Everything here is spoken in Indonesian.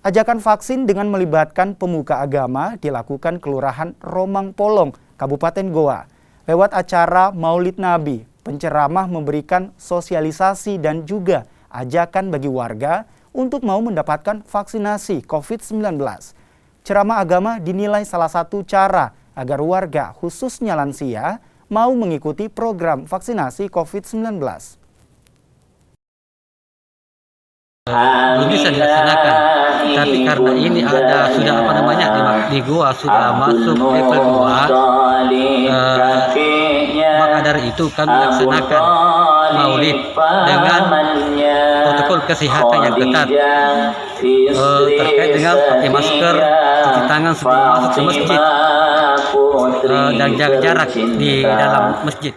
Ajakan vaksin dengan melibatkan pemuka agama dilakukan Kelurahan Romang Polong, Kabupaten Goa. Lewat acara Maulid Nabi, penceramah memberikan sosialisasi dan juga ajakan bagi warga untuk mau mendapatkan vaksinasi COVID-19. Ceramah agama dinilai salah satu cara agar warga, khususnya lansia, mau mengikuti program vaksinasi COVID-19. Belum bisa dilaksanakan, tapi karena ini ada sudah di Goa sudah masuk level 2, maka dari itu kami laksanakan maulid dengan protokol kesehatan yang ketat, terkait dengan pakai masker, cuci tangan sebelum masuk ke masjid, dan jaga jarak di dalam masjid.